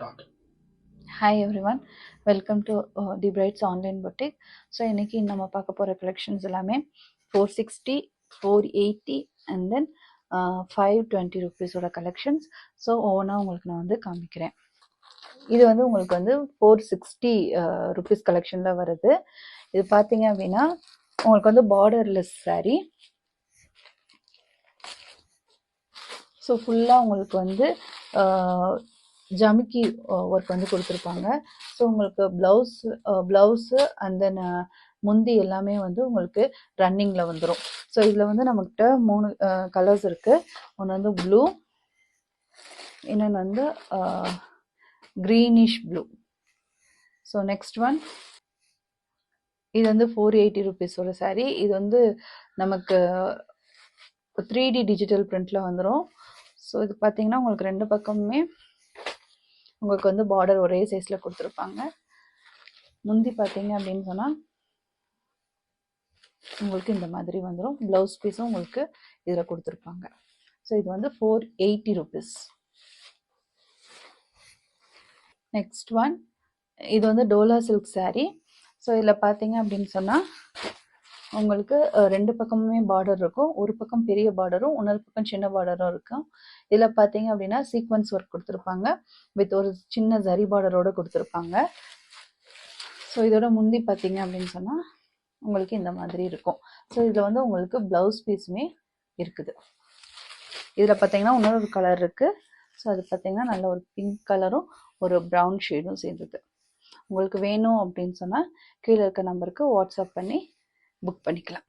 Hi everyone, welcome to The Brights Online Boutique. So இன்னைக்கு நம்ம பார்க்க போகிற கலெக்ஷன்ஸ் எல்லாமே 460, 480 அண்ட் தென் 520 ருபீஸோட கலெக்ஷன்ஸ். ஸோ ஒவ்வொன்றா உங்களுக்கு நான் வந்து காமிக்கிறேன். இது வந்து உங்களுக்கு வந்து 460 ருபீஸ் கலெக்ஷனில் வருது. இது பார்த்தீங்க அப்படின்னா உங்களுக்கு வந்து பார்டர்லெஸ் saree. ஸோ ஃபுல்லாக உங்களுக்கு வந்து ஜமிக்கி ஒர்க் வந்து கொடுத்துருப்பாங்க. ஸோ உங்களுக்கு ப்ளவுஸு அண்ட் தென் முந்தி எல்லாமே வந்து உங்களுக்கு ரன்னிங்கில் வந்துடும். ஸோ இதில் வந்து நம்மக்கிட்ட 3 கலர்ஸ் இருக்குது. ஒன்று வந்து ப்ளூ, இன்னொன்று வந்து greenish blue. So next one, இது வந்து 480 ருபீஸோட saree. இது வந்து நமக்கு 3D டிஜிட்டல் பிரிண்டில் வந்துடும். ஸோ இது பார்த்தீங்கன்னா உங்களுக்கு ரெண்டு பக்கமுமே உங்களுக்கு வந்து பார்டர் ஒரே சைஸில் கொடுத்துருப்பாங்க. முந்தி பார்த்தீங்க அப்படின்னு சொன்னால் உங்களுக்கு இந்த மாதிரி வந்துடும். ப்ளவுஸ் பீஸும் உங்களுக்கு இதில் கொடுத்துருப்பாங்க. ஸோ இது வந்து 480 ருபீஸ். நெக்ஸ்ட் ஒன், இது வந்து டோலா சில்க் saree. ஸோ இதில் பார்த்தீங்க அப்படின்னு சொன்னால் உங்களுக்கு ரெண்டு பக்கமுமே பார்டர் இருக்கும். ஒரு பக்கம் பெரிய பார்டரும் இன்னொரு பக்கம் சின்ன பார்டரும் இருக்கும். இதில் பார்த்தீங்க அப்படின்னா சீக்வன்ஸ் ஒர்க் கொடுத்துருப்பாங்க வித் ஒரு சின்ன ஜரி பார்டரோடு கொடுத்துருப்பாங்க. ஸோ இதோட முந்தி பார்த்தீங்க அப்படின்னு சொன்னால் உங்களுக்கு இந்த மாதிரி இருக்கும். ஸோ இதில் வந்து உங்களுக்கு ப்ளவுஸ் பீஸுமே இருக்குது. இதில் பார்த்தீங்கன்னா இன்னொரு கலர் இருக்குது. ஸோ அது பார்த்தீங்கன்னா நல்ல ஒரு பிங்க் கலரும் ஒரு ப்ரௌன் ஷேடும் சேர்ந்தது. உங்களுக்கு வேணும் அப்படின்னு சொன்னால் கீழே இருக்க நம்பருக்கு வாட்ஸ்அப் பண்ணி புக் பண்ணிக்கலாம்.